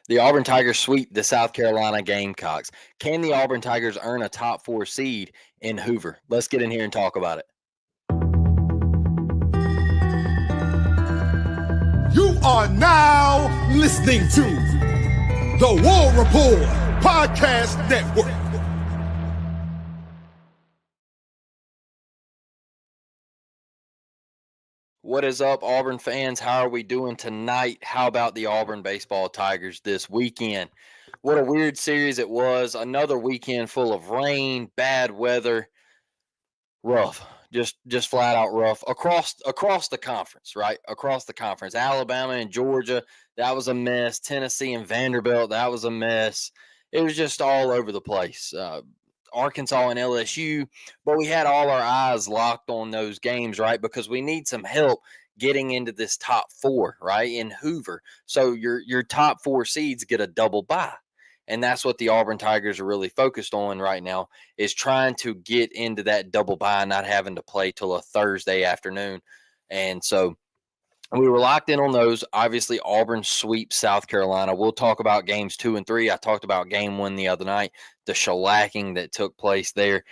The Auburn Tigers sweep the South Carolina Gamecocks. Can the Auburn Tigers earn a top four seed in Hoover? Let's get in here and talk about it. You are now listening to the War Report Podcast Network. What is up, Auburn fans? How are we doing tonight? How about the Auburn Baseball Tigers this weekend? What a weird series it was. Another weekend full of rain, bad weather, rough. Just flat out rough across the conference, right? Across the conference. Alabama and Georgia, that was a mess. Tennessee and Vanderbilt, that was a mess. It was just all over the place. Arkansas and LSU, but we had all our eyes locked on those games, right? Because we need some help getting into this top four, right? In Hoover. So your top four seeds get a double bye. And that's what the Auburn Tigers are really focused on right now, is trying to get into that double bye, not having to play till a Thursday afternoon. And so we were locked in on those. Obviously, Auburn sweeps South Carolina. We'll talk about games 2 and 3. I talked about game 1 the other night, the shellacking that took place there.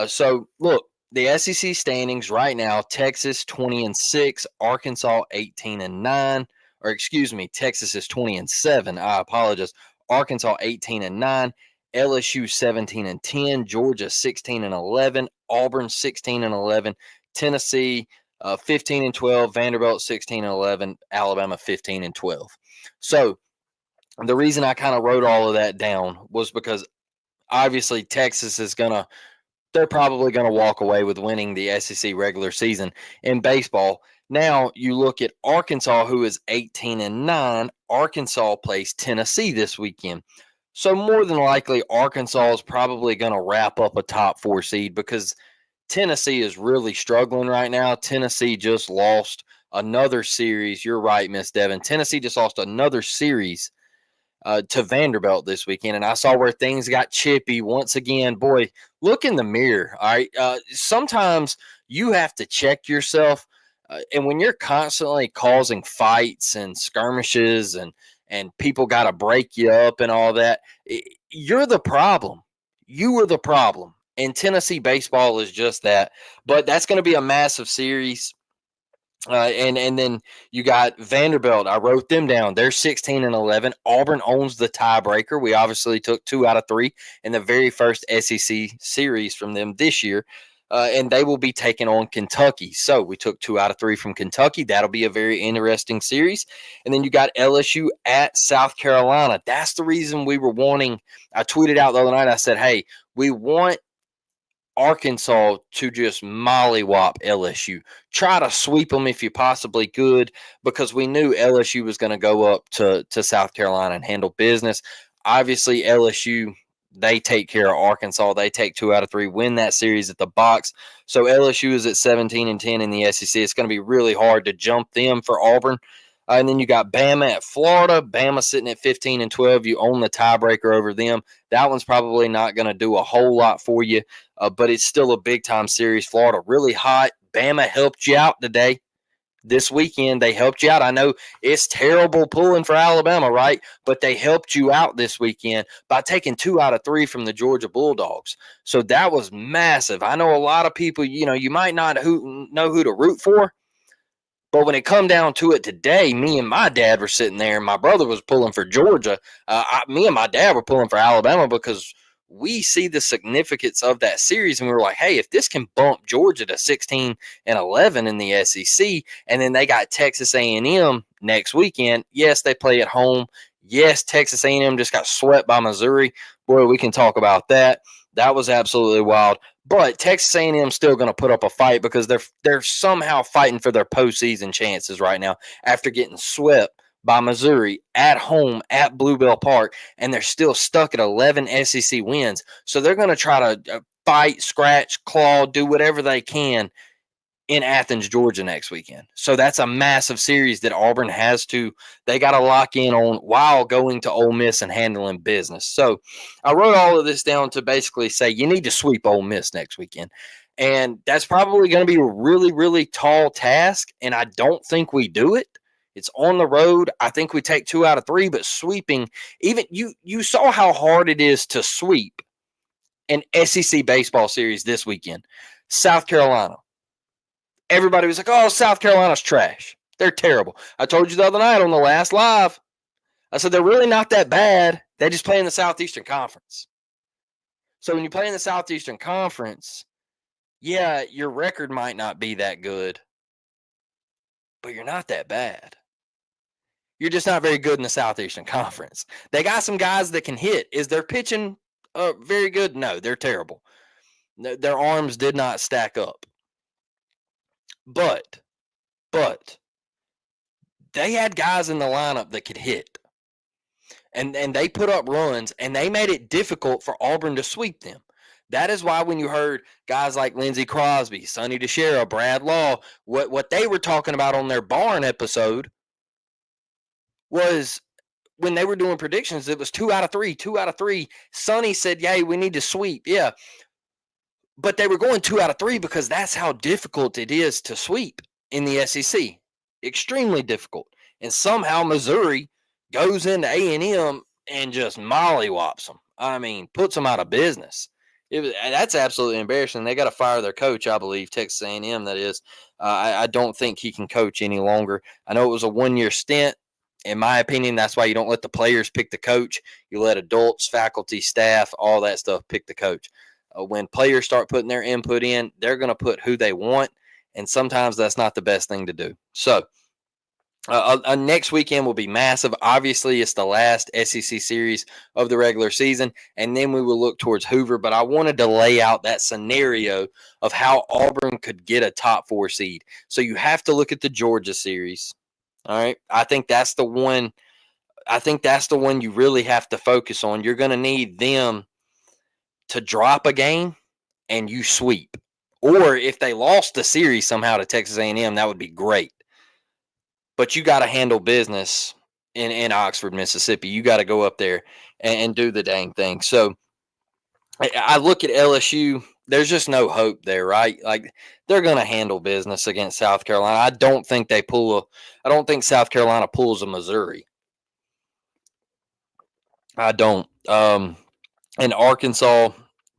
So, look, the SEC standings right now, Texas 20-6, Arkansas 18-9. Or excuse me, Texas is 20-7. I apologize. Arkansas 18-9, LSU 17-10, Georgia 16-11, Auburn 16-11, Tennessee 15-12, Vanderbilt 16-11, Alabama 15-12. So the reason I kind of wrote all of that down was because obviously Texas is they're probably going to walk away with winning the SEC regular season in baseball. Now you look at Arkansas, who is 18-9. Arkansas plays Tennessee this weekend. So more than likely, Arkansas is probably going to wrap up a top four seed because Tennessee is really struggling right now. Tennessee just lost another series. You're right, Miss Devin. Tennessee just lost another series to Vanderbilt this weekend, and I saw where things got chippy once again. Boy, look in the mirror. All right, sometimes you have to check yourself, and when you're constantly causing fights and skirmishes, and people got to break you up and all that, you're the problem. You were the problem, and Tennessee baseball is just that. But that's going to be a massive series. And then you got Vanderbilt. I wrote them down. They're 16-11. Auburn owns the tiebreaker. We obviously took 2 out of 3 in the very first SEC series from them this year. And they will be taking on Kentucky. So we took 2 out of 3 from Kentucky. That'll be a very interesting series. And then you got LSU at South Carolina. That's the reason we were wanting. I tweeted out the other night. I said, hey, we want Arkansas to just mollywop LSU. Try to sweep them if you possibly could, because we knew LSU was going to go up to South Carolina and handle business. Obviously, LSU, they take care of Arkansas. They take 2 out of 3, win that series at the box. So LSU is at 17-10 in the SEC. It's going to be really hard to jump them for Auburn. And then you got Bama at Florida. Bama sitting at 15-12. You own the tiebreaker over them. That one's probably not going to do a whole lot for you, but it's still a big-time series. Florida really hot. Bama helped you out today. This weekend, they helped you out. I know it's terrible pulling for Alabama, right? But they helped you out this weekend by taking 2 out of 3 from the Georgia Bulldogs. So that was massive. I know a lot of people, you might not know who to root for. But when it come down to it today, me and my dad were sitting there, and my brother was pulling for Georgia. Me and my dad were pulling for Alabama because we see the significance of that series, and we were like, hey, if this can bump Georgia to 16-11 in the SEC, and then they got Texas A&M next weekend. Yes, they play at home. Yes, Texas A&M just got swept by Missouri. Boy, we can talk about that. That was absolutely wild. But Texas A&M still going to put up a fight because they're somehow fighting for their postseason chances right now after getting swept by Missouri at home at Bluebell Park, and they're still stuck at 11 SEC wins. So they're going to try to fight, scratch, claw, do whatever they can in Athens, Georgia next weekend. So that's a massive series that Auburn they got to lock in on while going to Ole Miss and handling business. So I wrote all of this down to basically say you need to sweep Ole Miss next weekend. And that's probably going to be a really, really tall task, and I don't think we do it. It's on the road. I think we take 2 out of 3, but sweeping, even you saw how hard it is to sweep an SEC baseball series this weekend. South Carolina. Everybody was like, oh, South Carolina's trash. They're terrible. I told you the other night on the last live, I said they're really not that bad. They just play in the Southeastern Conference. So when you play in the Southeastern Conference, yeah, your record might not be that good, but you're not that bad. You're just not very good in the Southeastern Conference. They got some guys that can hit. Is their pitching very good? No, they're terrible. Their arms did not stack up. But they had guys in the lineup that could hit. And they put up runs, and they made it difficult for Auburn to sweep them. That is why when you heard guys like Lindsey Crosby, Sonny DeShera, Brad Law, what they were talking about on their barn episode was when they were doing predictions, it was 2 out of 3, 2 out of 3. Sonny said, yay, we need to sweep. Yeah. But they were going 2 out of 3 because that's how difficult it is to sweep in the SEC. Extremely difficult. And somehow Missouri goes into A&M and just mollywops them. I mean, puts them out of business. That's absolutely embarrassing. They got to fire their coach, I believe, Texas A&M, that is. I don't think he can coach any longer. I know it was a one-year stint. In my opinion, that's why you don't let the players pick the coach. You let adults, faculty, staff, all that stuff pick the coach. When players start putting their input in, they're going to put who they want, and sometimes that's not the best thing to do. So, next weekend will be massive. Obviously, it's the last SEC series of the regular season, and then we will look towards Hoover. But I wanted to lay out that scenario of how Auburn could get a top 4 seed. So you have to look at the Georgia series. All right, I think that's the one. I think that's the one you really have to focus on. You're going to need them to drop a game, and you sweep. Or if they lost the series somehow to Texas A&M, that would be great. But you got to handle business in Oxford, Mississippi. You got to go up there and do the dang thing. So I look at LSU. There's just no hope there, right? Like, they're going to handle business against South Carolina. I don't think South Carolina pulls a Missouri. I don't. And Arkansas,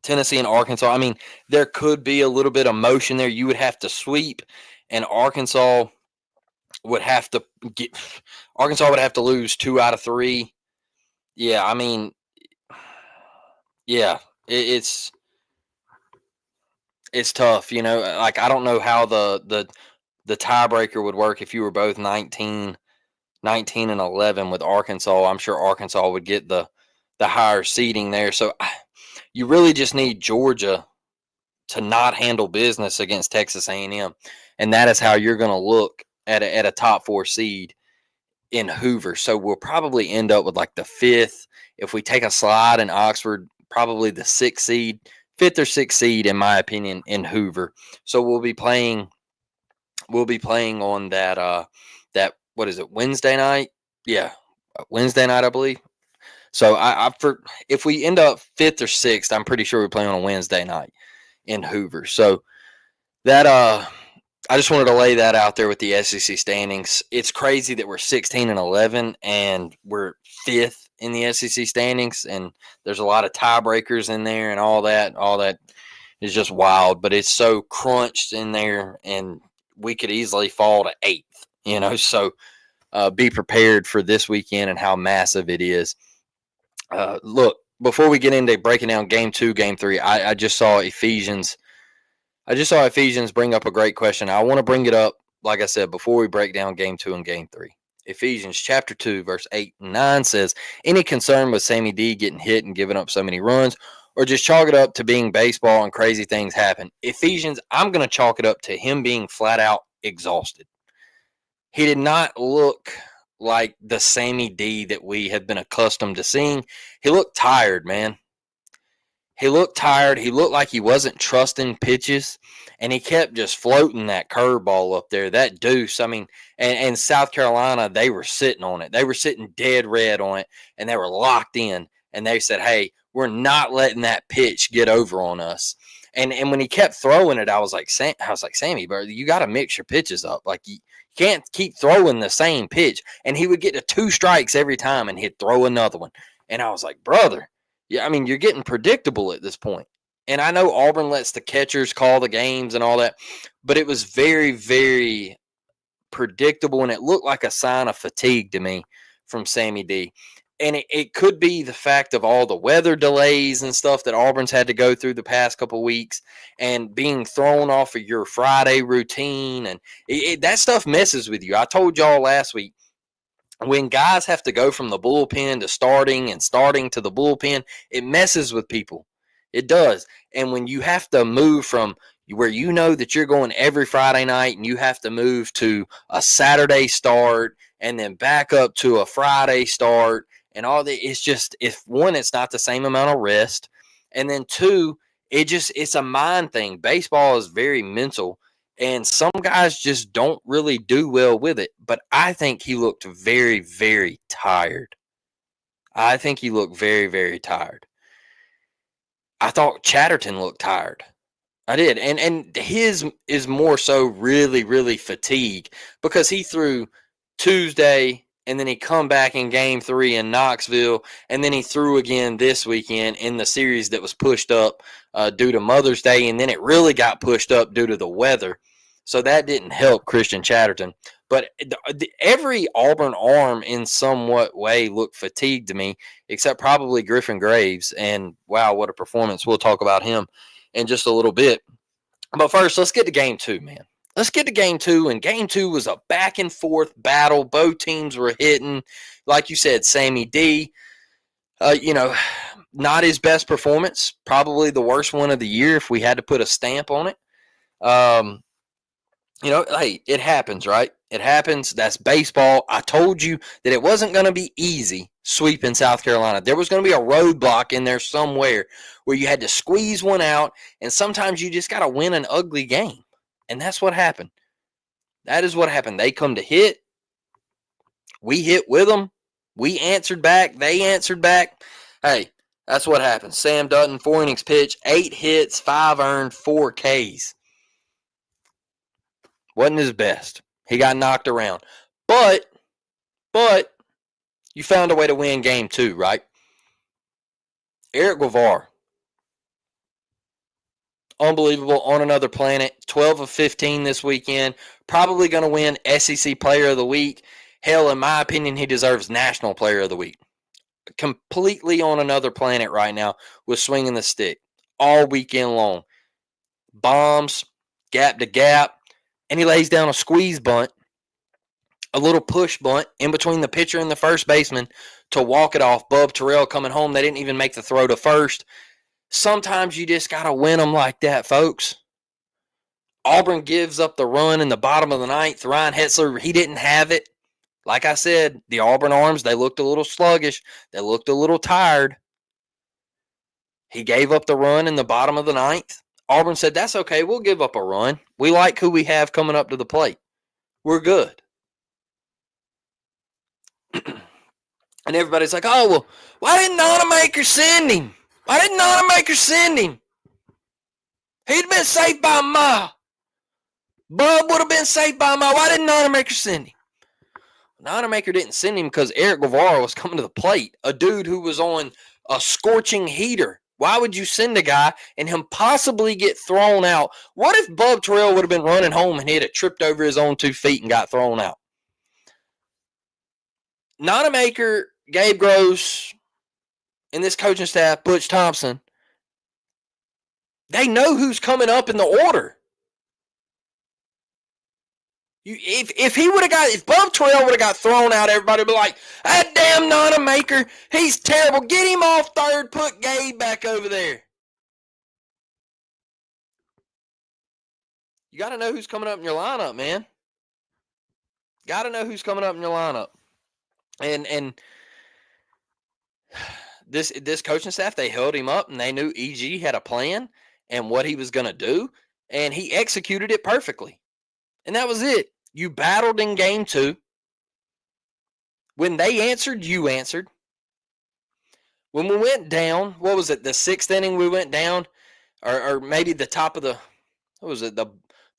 Tennessee and Arkansas, I mean, there could be a little bit of motion there. You would have to sweep, and Arkansas would have to lose 2 out of 3. Yeah, I mean, yeah, it's tough, you know. Like, I don't know how the tiebreaker would work if you were both 19 and 11 with Arkansas. I'm sure Arkansas would get the higher seeding there. So you really just need Georgia to not handle business against Texas A&M, and that is how you're going to look at a top 4 seed in Hoover. So we'll probably end up with like the 5th. If we take a slide in Oxford, probably the 6th seed, 5th or 6th seed, in my opinion, in Hoover. So we'll be playing on that what is it, Wednesday night? Yeah, Wednesday night, I believe. So if we end up 5th or 6th, I'm pretty sure we're playing on a Wednesday night in Hoover. So that I just wanted to lay that out there with the SEC standings. It's crazy that we're 16 and 11 and we're 5th in the SEC standings, and there's a lot of tiebreakers in there and all that. All that is just wild, but it's so crunched in there, and we could easily fall to 8th. You know, so be prepared for this weekend and how massive it is. Look, before we get into breaking down game 2, game 3, I just saw Ephesians. Bring up a great question. I want to bring it up, like I said, before we break down game 2 and game 3. Ephesians chapter 2, verse 8 and 9 says, any concern with Sammy D getting hit and giving up so many runs, or just chalk it up to being baseball and crazy things happen? Ephesians, I'm going to chalk it up to him being flat out exhausted. He did not look like the Sammy D that we have been accustomed to seeing. He looked tired, man. He looked tired. He looked like he wasn't trusting pitches, and he kept just floating that curveball up there, that deuce. I mean, and South Carolina, they were sitting on it. They were sitting dead red on it, and they were locked in, and they said, hey, we're not letting that pitch get over on us. And when he kept throwing it, I was like, Sammy, bro, you got to mix your pitches up. Like, You can't keep throwing the same pitch. And he would get to 2 strikes every time and he'd throw another one. And I was like, brother, yeah, I mean, you're getting predictable at this point. And I know Auburn lets the catchers call the games and all that, but it was very, very predictable, and it looked like a sign of fatigue to me from Sammy D. And it could be the fact of all the weather delays and stuff that Auburn's had to go through the past couple of weeks and being thrown off of your Friday routine. And that stuff messes with you. I told y'all last week, when guys have to go from the bullpen to starting and starting to the bullpen, it messes with people. It does. And when you have to move from where you know that you're going every Friday night and you have to move to a Saturday start and then back up to a Friday start and all that, it's just, if one, it's not the same amount of rest. And then two, it's a mind thing. Baseball is very mental. And some guys just don't really do well with it. But I think he looked very, very tired. I think he looked very, very tired. I thought Chatterton looked tired. I did. And his is more so really, really fatigue because he threw Tuesday and then he come back in game 3 in Knoxville, and then he threw again this weekend in the series that was pushed up due to Mother's Day, and then it really got pushed up due to the weather. So that didn't help Christian Chatterton. But every Auburn arm in somewhat way looked fatigued to me, except probably Griffin Graves. And wow, what a performance. We'll talk about him in just a little bit. But first, let's get to game 2, man. Let's get to game 2. And game 2 was a back and forth battle. Both teams were hitting. Like you said, Sammy D, not his best performance. Probably the worst one of the year if we had to put a stamp on it. Hey, it happens, right? It happens. That's baseball. I told you that it wasn't going to be easy sweeping South Carolina. There was going to be a roadblock in there somewhere where you had to squeeze one out, and sometimes you just got to win an ugly game. And that's what happened. That is what happened. They come to hit. We hit with them. We answered back. They answered back. Hey, that's what happened. Sam Dutton, 4 innings pitch, 8 hits, 5 earned, 4 Ks. Wasn't his best. He got knocked around. But you found a way to win game 2, right? Eric Guevara. Unbelievable, on another planet. 12 of 15 this weekend. Probably going to win SEC Player of the Week. Hell, in my opinion, he deserves National Player of the Week. Completely on another planet right now with swinging the stick all weekend long. Bombs, gap to gap. And he lays down a squeeze bunt, a little push bunt in between the pitcher and the first baseman to walk it off. Bub Terrell coming home. They didn't even make the throw to first. Sometimes you just got to win them like that, folks. Auburn gives up the run in the bottom of the 9th. Ryan Hetzler, he didn't have it. Like I said, the Auburn arms, they looked a little sluggish. They looked a little tired. He gave up the run in the bottom of the 9th. Auburn said, that's okay. We'll give up a run. We like who we have coming up to the plate. We're good. And everybody's like, oh, well, why didn't Nonamaker send him? Why didn't Nonamaker send him? He'd been safe by a mile. Bub would have been safe by a mile. Why didn't Nonamaker send him? Nonamaker didn't send him because Eric Guevara was coming to the plate, a dude who was on a scorching heater. Why would you send a guy and him possibly get thrown out? What if Bub Terrell would have been running home and he'd have tripped over his own 2 feet and got thrown out? Nonamaker, Gabe Gross, and this coaching staff, Butch Thompson, they know who's coming up in the order. If Bub Terrell would have got thrown out, everybody would be like, that damn Nonamaker, he's terrible. Get him off third, put Gabe back over there. You got to know who's coming up in your lineup, man. Got to know who's coming up in your lineup. And this coaching staff, they held him up, and they knew EG had a plan and what he was going to do, and he executed it perfectly. And that was it. You battled in game 2. When they answered, you answered. When we went down, what was it, the 6th inning we went down? Or maybe the top of the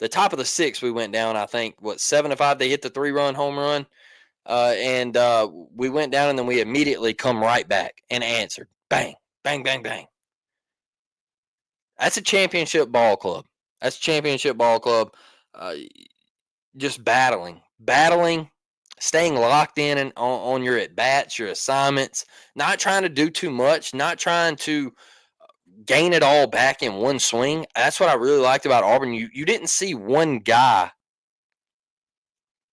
the top of the sixth, we went down, I think, 7-5. They hit the 3-run home run. And we went down, and then we immediately come right back and answered. Bang, bang, bang, bang. That's a championship ball club. That's a championship ball club. Just battling, staying locked in and on your at-bats, your assignments, not trying to do too much, not trying to gain it all back in one swing. That's what I really liked about Auburn. You didn't see one guy.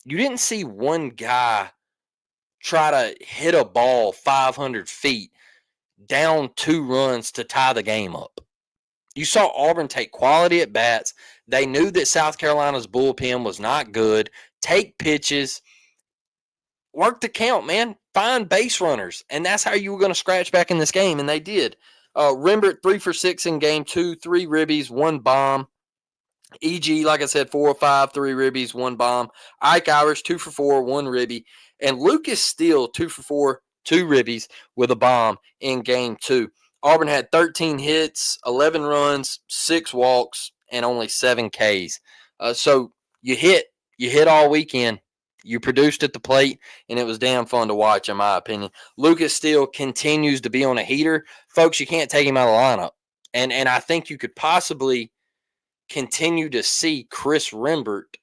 You didn't see one guy try to hit a ball 500 feet down 2 runs to tie the game up. You saw Auburn take quality at bats. They knew that South Carolina's bullpen was not good. Take pitches, work the count, man. Find base runners, and that's how you were going to scratch back in this game, and they did. Rembert 3 for 6 in game 2, 3 ribbies, 1 bomb. EG, like I said, 4 or 5, 3 ribbies, 1 bomb. Ike Irish 2 for 4, 1 ribby, and Lucas Steele 2 for 4, 2 ribbies with a bomb in game 2. Auburn had 13 hits, 11 runs, 6 walks, and only 7 Ks. So you hit all weekend. You produced at the plate, and it was damn fun to watch, in my opinion. Lucas Steele continues to be on a heater. Folks, you can't take him out of the lineup. And I think you could possibly continue to see Chris Rembert.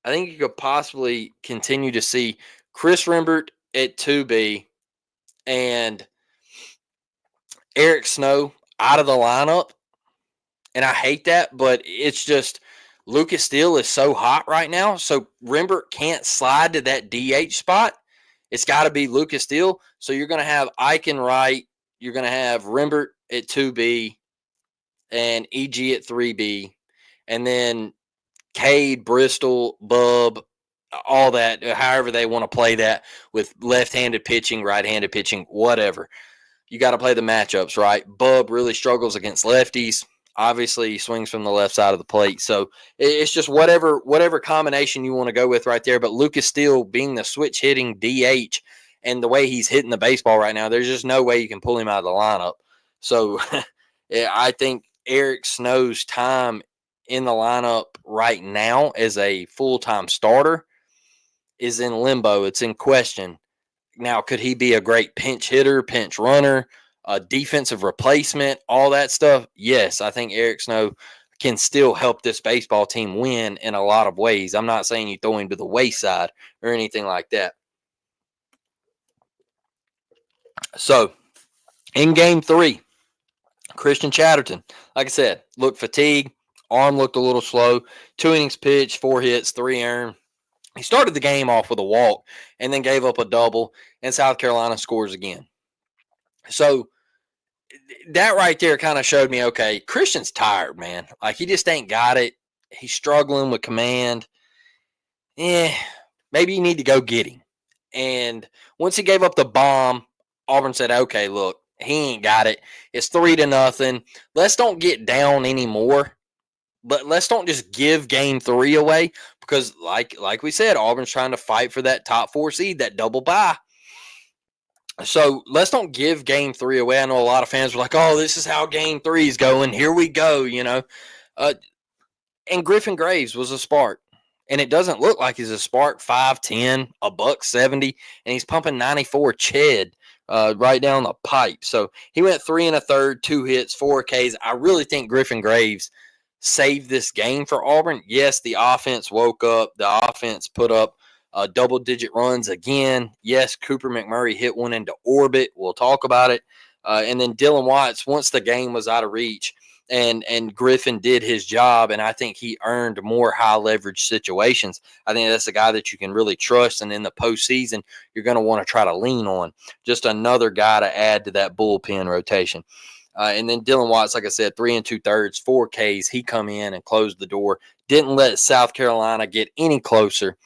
I think you could possibly continue to see Chris Rembert at 2B and Eric Snow out of the lineup. And I hate that, but it's just Lucas Steele is so hot right now, so Rembert can't slide to that DH spot. It's got to be Lucas Steele. So you're going to have Ike and Wright. You're going to have Rembert at 2B and EG at 3B. And then Cade, Bristol, Bub, all that, however they want to play that with left-handed pitching, right-handed pitching, whatever. You got to play the matchups, right? Bub really struggles against lefties. Obviously, he swings from the left side of the plate. So it's just whatever combination you want to go with right there. But Lucas Steele being the switch hitting DH and the way he's hitting the baseball right now, there's just no way you can pull him out of the lineup. So I think Eric Snow's time in the lineup right now as a full-time starter is in limbo. It's in question. Now, could he be a great pinch hitter, pinch runner, a defensive replacement, all that stuff? Yes, I think Eric Snow can still help this baseball team win in a lot of ways. I'm not saying you throw him to the wayside or anything like that. So, in game 3, Christian Chatterton, like I said, looked fatigued. Arm looked a little slow. 2 innings pitched, 4 hits, 3 earned. He started the game off with a walk and then gave up a double, and South Carolina scores again. So that right there kind of showed me, okay, Christian's tired, man. Like, he just ain't got it. He's struggling with command. Maybe you need to go get him. And once he gave up the bomb, Auburn said, okay, look, he ain't got it. It's 3-0. Let's don't get down anymore. But let's don't just give game 3 away because, like we said, Auburn's trying to fight for that top 4 seed, that double bye. So let's don't give game 3 away. I know a lot of fans were like, oh, this is how game 3 is going. Here we go, you know. And Griffin Graves was a spark. And it doesn't look like he's a spark, 5'10", $170, and he's pumping 94 Ched right down the pipe. So he went 3 1/3, 2 hits, 4 Ks. I really think Griffin Graves saved this game for Auburn. Yes, the offense woke up. The offense put up double-digit runs again. Yes, Cooper McMurray hit one into orbit. We'll talk about it. And then Dylan Watts, once the game was out of reach, and Griffin did his job, and I think he earned more high-leverage situations. I think that's a guy that you can really trust, and in the postseason, you're going to want to try to lean on. Just another guy to add to that bullpen rotation. And then Dylan Watts, like I said, 3 2/3, 4 Ks. He come in and closed the door. Didn't let South Carolina get any closer.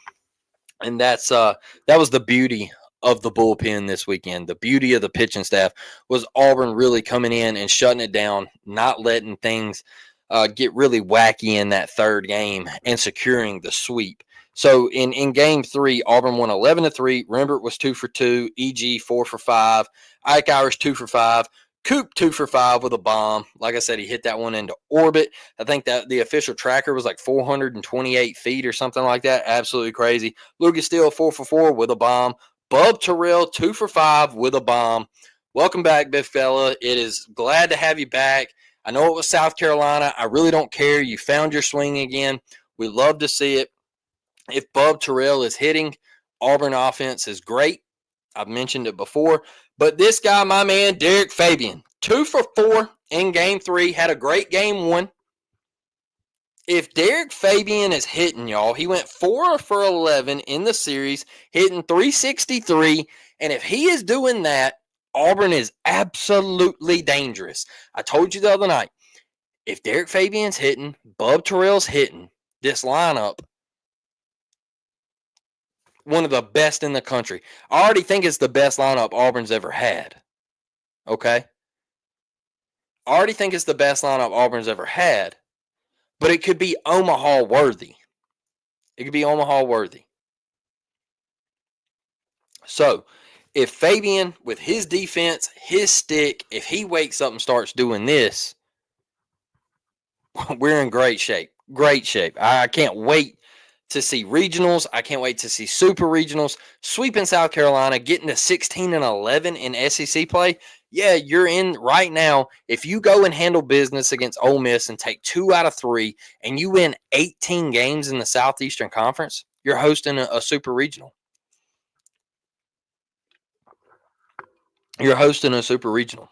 And that was the beauty of the bullpen this weekend. The beauty of the pitching staff was Auburn really coming in and shutting it down, not letting things get really wacky in that third game and securing the sweep. So in game 3, Auburn won 11-3. Rembert was 2 for 2. EG 4 for 5. Ike Irish 2 for 5. Coop 2 for 5 with a bomb. Like I said, he hit that one into orbit. I think that the official tracker was like 428 feet or something like that. Absolutely crazy. Lucas Steele 4 for 4 with a bomb. Bub Terrell 2 for 5 with a bomb. Welcome back, big fella. It is glad to have you back. I know it was South Carolina. I really don't care. You found your swing again. We love to see it. If Bub Terrell is hitting, Auburn offense is great. I've mentioned it before. But this guy, my man, Derek Fabian, 2 for 4 in game 3, had a great game 1. If Derek Fabian is hitting, y'all, he went 4 for 11 in the series, hitting 363. And if he is doing that, Auburn is absolutely dangerous. I told you the other night, if Derek Fabian's hitting, Bub Terrell's hitting, this lineup, one of the best in the country. I already think it's the best lineup Auburn's ever had. Okay? I already think it's the best lineup Auburn's ever had, but it could be Omaha worthy. It could be Omaha worthy. So, if Fabian, with his defense, his stick, if he wakes up and starts doing this, we're in great shape. Great shape. I can't wait to see regionals. I can't wait to see super regionals. Sweeping South Carolina, getting to 16-11 in SEC play. Yeah, you're in right now. If you go and handle business against Ole Miss and take 2 out of 3 and you win 18 games in the Southeastern Conference, you're hosting a super regional. You're hosting a super regional.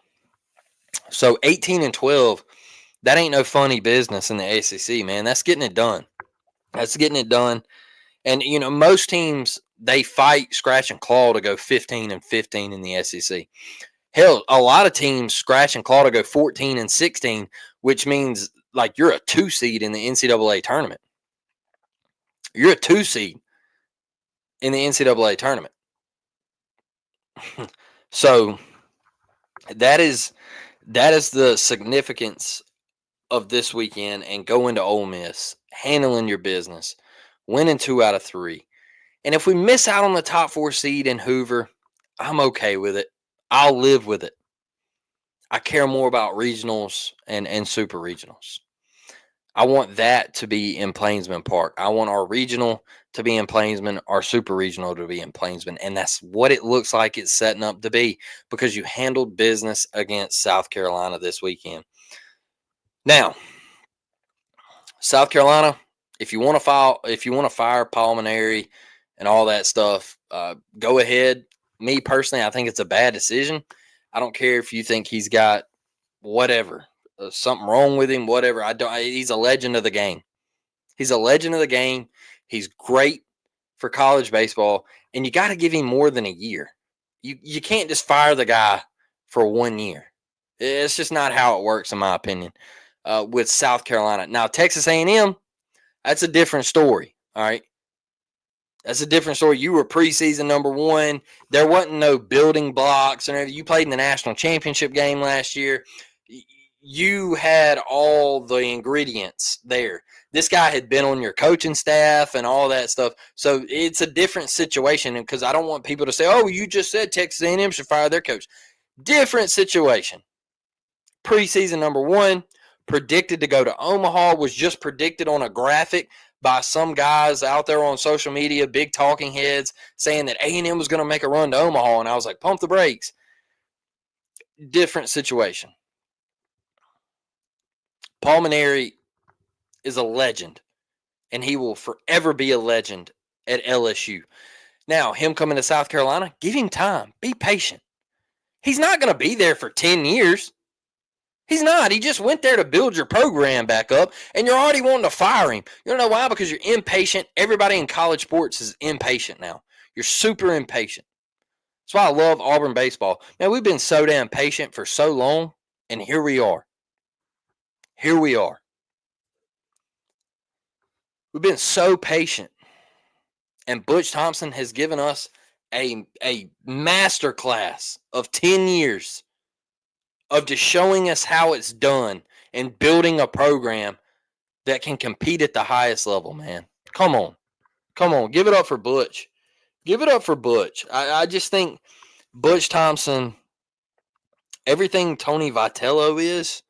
So 18-12, that ain't no funny business in the ACC, man. That's getting it done. That's getting it done. And, you know, most teams, they fight, scratch, and claw to go 15-15 in the SEC. Hell, a lot of teams scratch and claw to go 14-16, which means, like, you're a 2 seed in the NCAA tournament. You're a 2 seed in the NCAA tournament. So that is the significance of this weekend and going to Ole Miss, handling your business, winning 2 out of 3. And if we miss out on the top 4 seed in Hoover, I'm okay with it. I'll live with it. I care more about regionals and super regionals. I want that to be in Plainsman Park. I want our regional to be in Plainsman, our super regional to be in Plainsman. And that's what it looks like it's setting up to be because you handled business against South Carolina this weekend. Now, South Carolina, if you want to fire Palmineri and all that stuff, go ahead. Me personally, I think it's a bad decision. I don't care if you think he's got whatever, something wrong with him, whatever. He's a legend of the game. He's a legend of the game. He's great for college baseball, and you got to give him more than a year. You can't just fire the guy for 1 year. It's just not how it works, in my opinion, with South Carolina. Now, Texas A&M, that's a different story, all right? That's a different story. You were preseason number 1. There wasn't no building blocks. You played in the national championship game last year. You had all the ingredients there. This guy had been on your coaching staff and all that stuff. So it's a different situation because I don't want people to say, oh, you just said Texas A&M should fire their coach. Different situation. Preseason number 1, predicted to go to Omaha, was just predicted on a graphic by some guys out there on social media, big talking heads, saying that A&M was going to make a run to Omaha. And I was like, pump the brakes. Different situation. Palmineri is a legend, and he will forever be a legend at LSU. Now, him coming to South Carolina, give him time. Be patient. He's not going to be there for 10 years. He's not. He just went there to build your program back up, and you're already wanting to fire him. You don't know why? Because you're impatient. Everybody in college sports is impatient now. You're super impatient. That's why I love Auburn baseball. Man, we've been so damn patient for so long, and here we are. Here we are. We've been so patient, and Butch Thompson has given us a master class of 10 years of just showing us how it's done and building a program that can compete at the highest level, man. Come on. Come on. Give it up for Butch. Give it up for Butch. I just think Butch Thompson everything Tony Vitello is,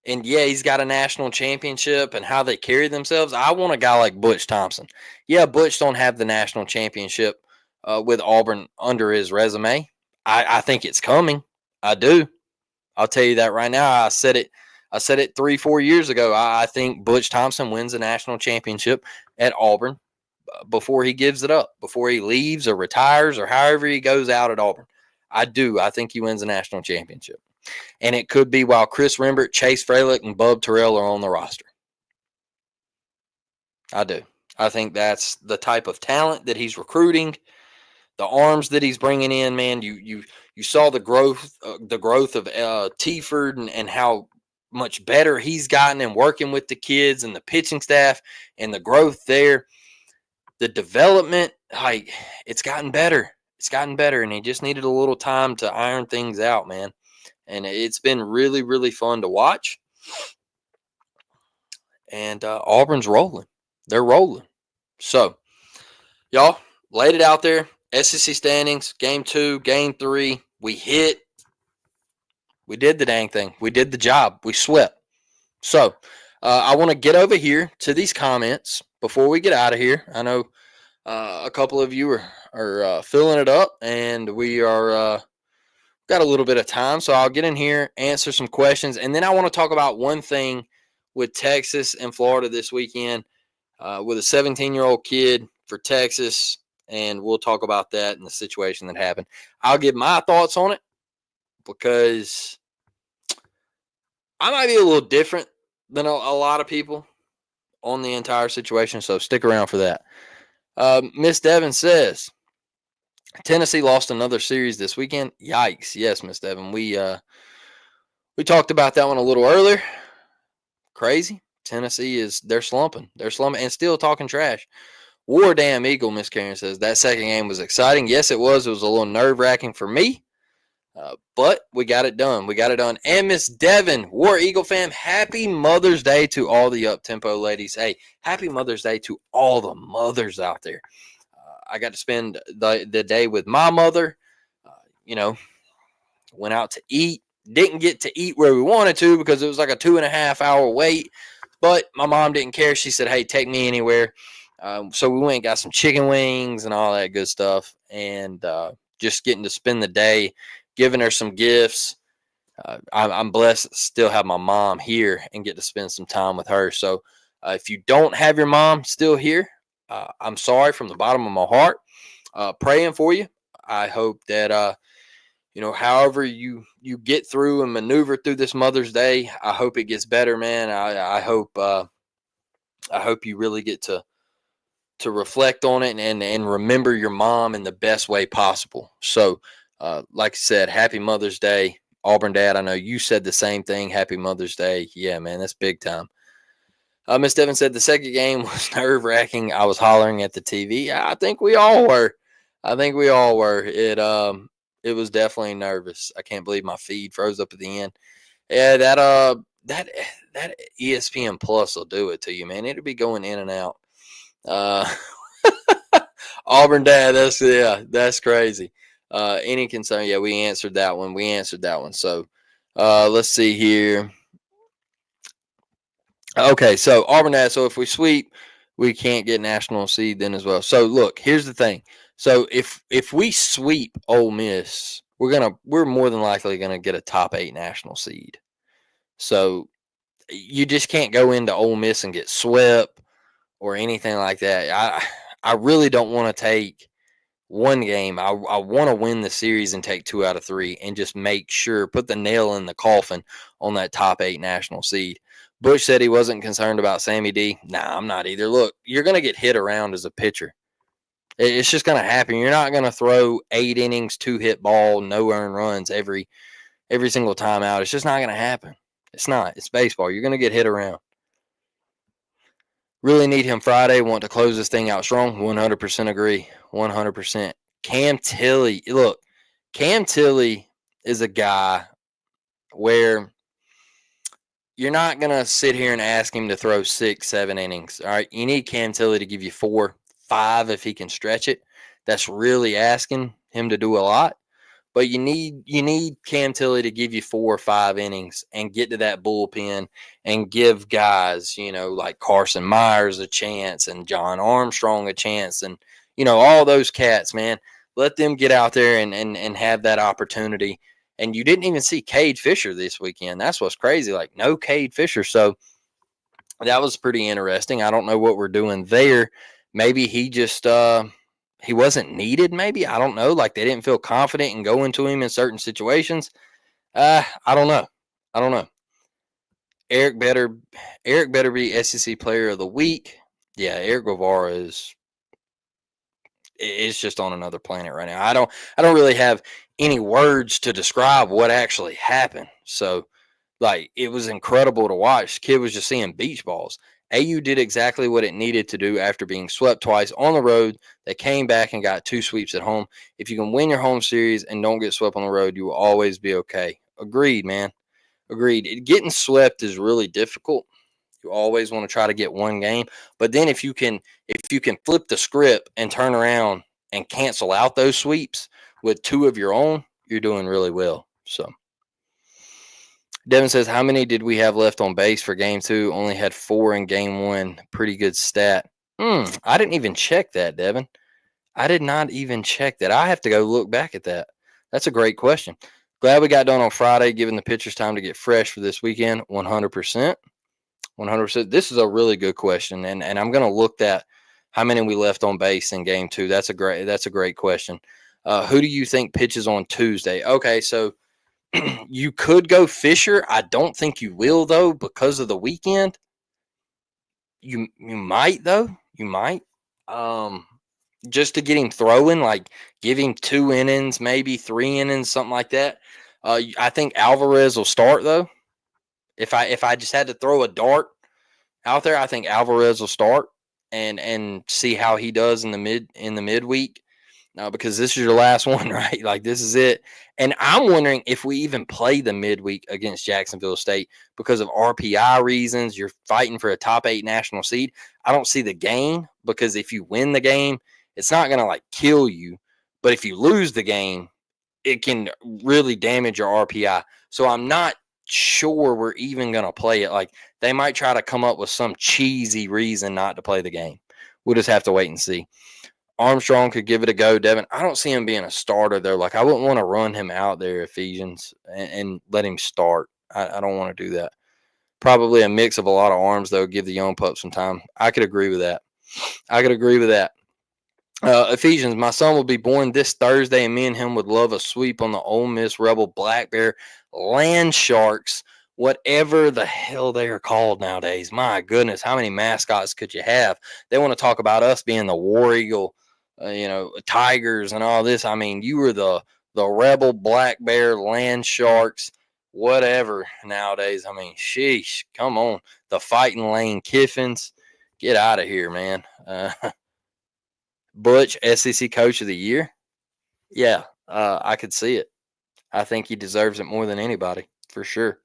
and yeah, he's got a national championship and how they carry themselves. I want a guy like Butch Thompson. Yeah, Butch don't have the national championship with Auburn under his resume. I think it's coming. I do. I'll tell you that right now. I said it. I said it 3-4 years ago. I think Butch Thompson wins the national championship at Auburn before he gives it up, before he leaves or retires or however he goes out at Auburn. I do. I think he wins the national championship. And it could be while Chris Rembert, Chase Fralick, and Bub Terrell are on the roster. I do. I think that's the type of talent that he's recruiting, the arms that he's bringing in. Man, you saw the growth of Teaford and how much better he's gotten in working with the kids and the pitching staff and the growth there. The development, like, it's gotten better. It's gotten better, and he just needed a little time to iron things out, man. And it's been really, really fun to watch. And Auburn's rolling. They're rolling. So, y'all, laid it out there. SEC standings, game 2, game 3. We hit. We did the dang thing. We did the job. We swept. So, I want to get over here to these comments before we get out of here. I know a couple of you are filling it up, and we are got a little bit of time. So I'll get in here, answer some questions, and then I want to talk about one thing with Texas and Florida this weekend with a 17-year-old kid for Texas, and we'll talk about that and the situation that happened. I'll give my thoughts on it because I might be a little different than a lot of people on the entire situation, so stick around for that. Miss Devin says, Tennessee lost another series this weekend. Yikes. Yes, Miss Devin. We talked about that one a little earlier. Crazy. Tennessee they're slumping. They're slumping and still talking trash. War damn Eagle, Miss Karen says. That second game was exciting. Yes, it was. It was a little nerve-wracking for me. But we got it done. We got it done. And Miss Devin, War Eagle fam, happy Mother's Day to all the up-tempo ladies. Hey, happy Mother's Day to all the mothers out there. I got to spend the day with my mother. Went out to eat. Didn't get to eat where we wanted to because it was like a 2.5-hour wait. But my mom didn't care. She said, hey, take me anywhere. So we went and got some chicken wings and all that good stuff. And just getting to spend the day, giving her some gifts. I'm blessed to still have my mom here and get to spend some time with her. So if you don't have your mom still here, I'm sorry from the bottom of my heart. Praying for you. I hope that however you get through and maneuver through this Mother's Day, I hope it gets better, man. I hope you really get to reflect on it and remember your mom in the best way possible. So, like I said, happy Mother's Day, Auburn Dad. I know you said the same thing. Happy Mother's Day. Yeah, man, that's big time. Miss Devin said the second game was nerve-wracking. I was hollering at the TV. I think we all were. It was definitely nervous. I can't believe my feed froze up at the end. Yeah, that ESPN Plus will do it to you, man. It'll be going in and out. Auburn Dad, that's crazy. Any concern? Yeah, we answered that one. So let's see here. Okay, so Auburn Dad. So if we sweep, we can't get national seed then as well. So look, here's the thing. So if we sweep Ole Miss, we're more than likely gonna get a top 8 national seed. So you just can't go into Ole Miss and get swept or anything like that. I really don't want to take one game. I want to win the series and take 2 out of 3 and just make sure, put the nail in the coffin on that top 8 national seed. Bush said he wasn't concerned about Sammy D. Nah, I'm not either. Look, you're going to get hit around as a pitcher. It's just going to happen. You're not going to throw 8 innings, 2 hit ball, no earned runs every single time out. It's just not going to happen. It's not. It's baseball. You're going to get hit around. Really need him Friday. Want to close this thing out strong. 100% agree. 100%. Cam Tilley. Look, Cam Tilley is a guy where you're not going to sit here and ask him to throw 6, 7 innings. All right. You need Cam Tilley to give you 4, 5 if he can stretch it. That's really asking him to do a lot. But you need Cam Tilley to give you 4 or 5 innings and get to that bullpen and give guys, like Carson Myers a chance and John Armstrong a chance and, all those cats, man. Let them get out there and have that opportunity. And you didn't even see Cade Fisher this weekend. That's what's crazy. Like, no Cade Fisher. So that was pretty interesting. I don't know what we're doing there. Maybe he just he wasn't needed. Maybe, I don't know. Like, they didn't feel confident in going to him in certain situations. I don't know. Eric better be SEC Player of the Week. Yeah, Eric Guevara is just on another planet right now. I don't really have any words to describe what actually happened. So, like, it was incredible to watch. Kid was just seeing beach balls. AU did exactly what it needed to do after being swept twice on the road. They came back and got 2 sweeps at home. If you can win your home series and don't get swept on the road, you will always be okay. Agreed, man. Agreed. Getting swept is really difficult. You always want to try to get one game. But then if you can flip the script and turn around and cancel out those sweeps with 2 of your own, you're doing really well. So Devin says, how many did we have left on base for game 2? Only had 4 in game 1. Pretty good stat. I didn't even check that, Devin. I did not even check that. I have to go look back at that. That's a great question. Glad we got done on Friday, giving the pitchers time to get fresh for this weekend. 100%. 100%. This is a really good question, and I'm going to look at how many we left on base in game 2. That's a great question. Who do you think pitches on Tuesday? Okay, so you could go Fisher. I don't think you will, though, because of the weekend. You might, though. You might. Just to get him throwing, like give him 2 innings, maybe 3 innings, something like that. I think Alvarez will start, though. If I just had to throw a dart out there, I think Alvarez will start and see how he does in the midweek. Because this is your last one, right? Like, this is it. And I'm wondering if we even play the midweek against Jacksonville State because of RPI reasons. You're fighting for a top 8 national seed. I don't see the game, because if you win the game, it's not going to like kill you. But if you lose the game, it can really damage your RPI. So I'm not sure we're even going to play it. Like, they might try to come up with some cheesy reason not to play the game. We'll just have to wait and see. Armstrong could give it a go, Devin. I don't see him being a starter, though. Like, I wouldn't want to run him out there, Ephesians, and let him start. I don't want to do that. Probably a mix of a lot of arms, though. Give the young pup some time. I could agree with that. Ephesians, my son will be born this Thursday, and me and him would love a sweep on the Ole Miss Rebel Black Bear Land Sharks, whatever the hell they are called nowadays. My goodness, how many mascots could you have? They want to talk about us being the War Eagle, Tigers and all this. I mean, you were the Rebel Black Bear Land Sharks, whatever nowadays. I mean, sheesh, come on. The Fighting Lane Kiffins. Get out of here, man. Butch, SEC Coach of the Year. Yeah, I could see it. I think he deserves it more than anybody, for sure.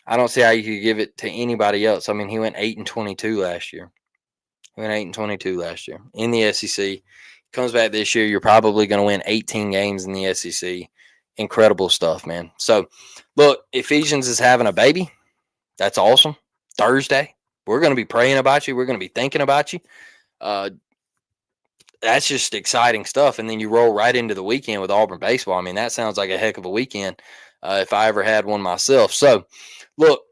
I don't see how you could give it to anybody else. I mean, he went 8-22 last year. In the SEC. Comes back this year, you're probably going to win 18 games in the SEC. Incredible stuff, man. So, look, Ephesians is having a baby. That's awesome. Thursday, we're going to be praying about you. We're going to be thinking about you. That's just exciting stuff. And then you roll right into the weekend with Auburn baseball. I mean, that sounds like a heck of a weekend if I ever had one myself. So, look,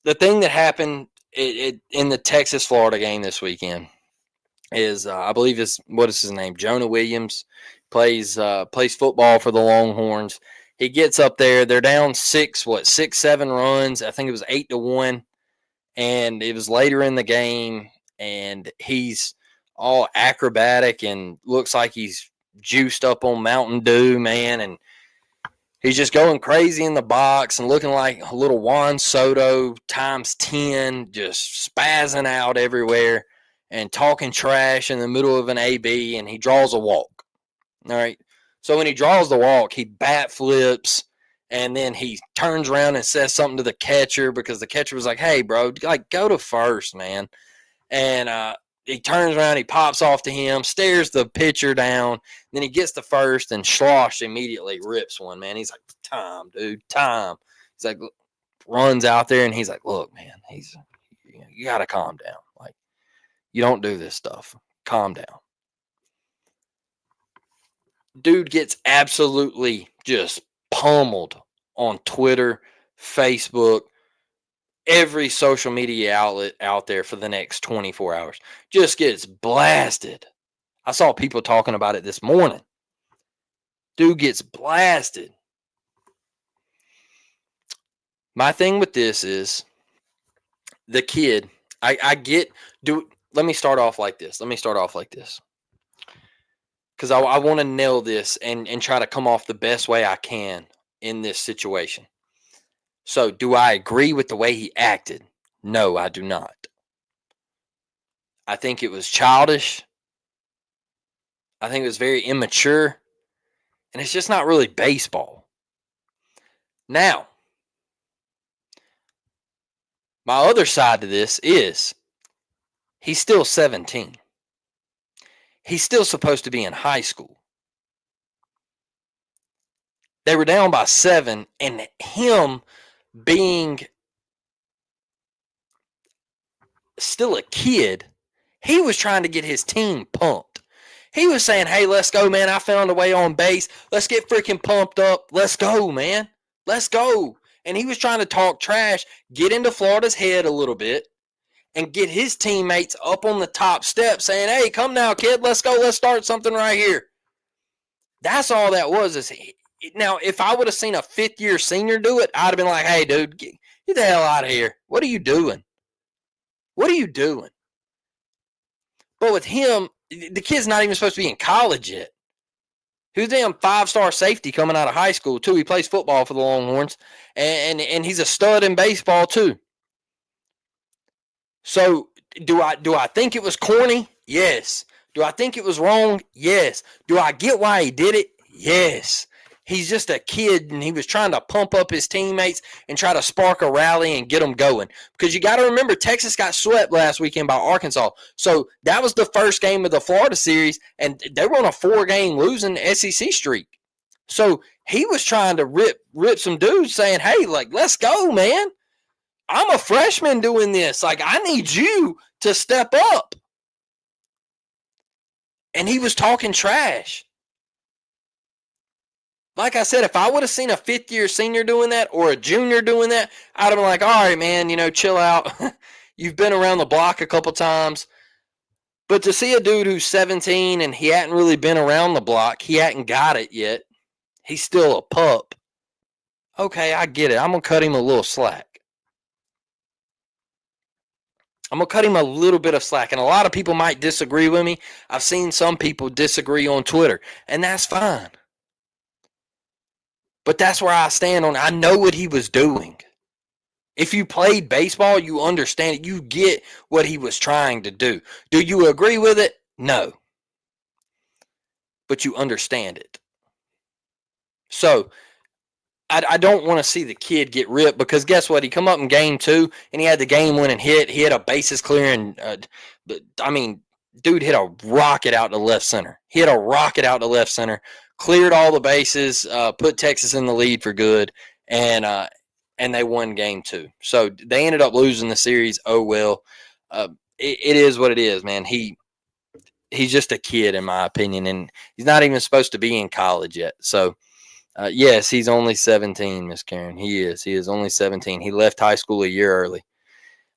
the thing that happened in the Texas-Florida game this weekend is, I believe what is his name? Jonah Williams plays football for the Longhorns. He gets up there. They're down 6, 7 runs. I think it was 8-1. And it was later in the game, and he's all acrobatic and looks like he's juiced up on Mountain Dew, man. And he's just going crazy in the box and looking like a little Juan Soto times 10, just spazzing out everywhere and talking trash in the middle of an AB, and he draws a walk. All right. So when he draws the walk, he bat flips, and then he turns around and says something to the catcher because the catcher was like, hey, bro, like, go to first, man. And he turns around, he pops off to him, stares the pitcher down, then he gets to first, and Schloss immediately rips one, man. He's like, time, dude, time. He's like, runs out there, and he's like, look, man, you got to calm down. Like, you don't do this stuff. Calm down. Dude gets absolutely just pummeled on Twitter, Facebook, every social media outlet out there for the next 24 hours. Just gets blasted. I saw people talking about it this morning. Dude gets blasted. My thing with this is the kid. Let me start off like this. Because I want to nail this and try to come off the best way I can in this situation. So, do I agree with the way he acted? No, I do not. I think it was childish. I think it was very immature. And it's just not really baseball. Now, my other side to this is he's still 17. He's still supposed to be in high school. They were down by 7, and him being still a kid, he was trying to get his team pumped. He was saying, hey, let's go, man. I found a way on base. Let's get freaking pumped up. Let's go, man. Let's go. And he was trying to talk trash, get into Florida's head a little bit, and get his teammates up on the top step saying, hey, come now, kid. Let's go. Let's start something right here. That's all that was. Now, if I would have seen a fifth-year senior do it, I'd have been like, hey, dude, get the hell out of here. What are you doing? What are you doing? But with him, the kid's not even supposed to be in college yet. He was a damn 5-star safety coming out of high school, too. He plays football for the Longhorns, and he's a stud in baseball, too. So, do I think it was corny? Yes. Do I think it was wrong? Yes. Do I get why he did it? Yes. He's just a kid, and he was trying to pump up his teammates and try to spark a rally and get them going. Because you got to remember, Texas got swept last weekend by Arkansas. So that was the first game of the Florida series, and they were on a 4-game losing SEC streak. So he was trying to rip some dudes saying, hey, like, let's go, man. I'm a freshman doing this. Like, I need you to step up. And he was talking trash. Like I said, if I would have seen a fifth-year senior doing that or a junior doing that, I'd have been like, all right, man, chill out. You've been around the block a couple times. But to see a dude who's 17 and he hadn't really been around the block, he hadn't got it yet, he's still a pup. Okay, I get it. I'm going to cut him a little slack. I'm going to cut him a little bit of slack. And a lot of people might disagree with me. I've seen some people disagree on Twitter, and that's fine. But that's where I stand on it. I know what he was doing. If you played baseball, you understand it. You get what he was trying to do. Do you agree with it? No. But you understand it. So, I don't want to see the kid get ripped because guess what? He come up in game 2 and he had the game-winning hit. He had a bases clear and, dude hit a rocket out to left center. He hit a rocket out to left center, cleared all the bases, put Texas in the lead for good, and they won game 2. So they ended up losing the series. Oh, well. It is what it is, man. He's just a kid, in my opinion, and he's not even supposed to be in college yet. So, yes, he's only 17, Miss Karen. He is only 17. He left high school a year early.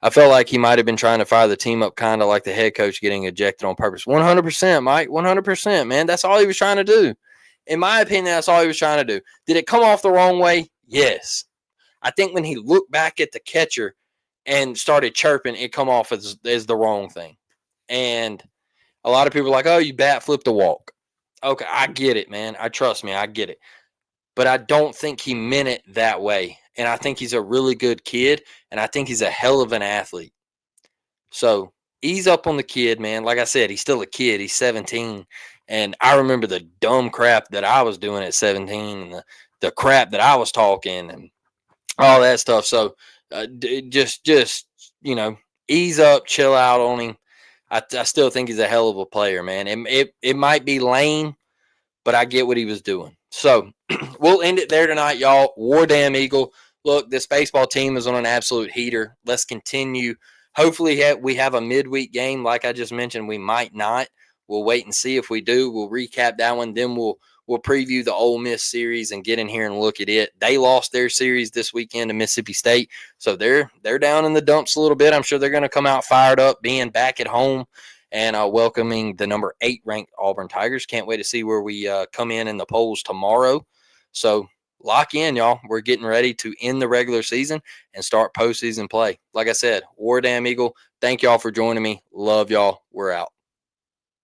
I felt like he might have been trying to fire the team up kind of like the head coach getting ejected on purpose. 100%, Mike. 100%, man. That's all he was trying to do. In my opinion, that's all he was trying to do. Did it come off the wrong way? Yes. I think when he looked back at the catcher and started chirping, it come off as the wrong thing. And a lot of people are like, oh, you bat flipped a walk. Okay, I get it, man. Trust me, I get it. But I don't think he meant it that way. And I think he's a really good kid, and I think he's a hell of an athlete. So ease up on the kid, man. Like I said, he's still a kid. He's 17. And I remember the dumb crap that I was doing at 17 and the crap that I was talking and all that stuff. So just ease up, chill out on him. I still think he's a hell of a player, man. It might be lame, but I get what he was doing. So we'll end it there tonight, y'all. War Damn Eagle. Look, this baseball team is on an absolute heater. Let's continue. Hopefully, we have a midweek game. Like I just mentioned, we might not. We'll wait and see if we do. We'll recap that one. Then we'll preview the Ole Miss series and get in here and look at it. They lost their series this weekend to Mississippi State, so they're down in the dumps a little bit. I'm sure they're going to come out fired up, being back at home and welcoming the number 8 ranked Auburn Tigers. Can't wait to see where we come in the polls tomorrow. So lock in, y'all. We're getting ready to end the regular season and start postseason play. Like I said, War Damn Eagle, thank y'all for joining me. Love y'all. We're out.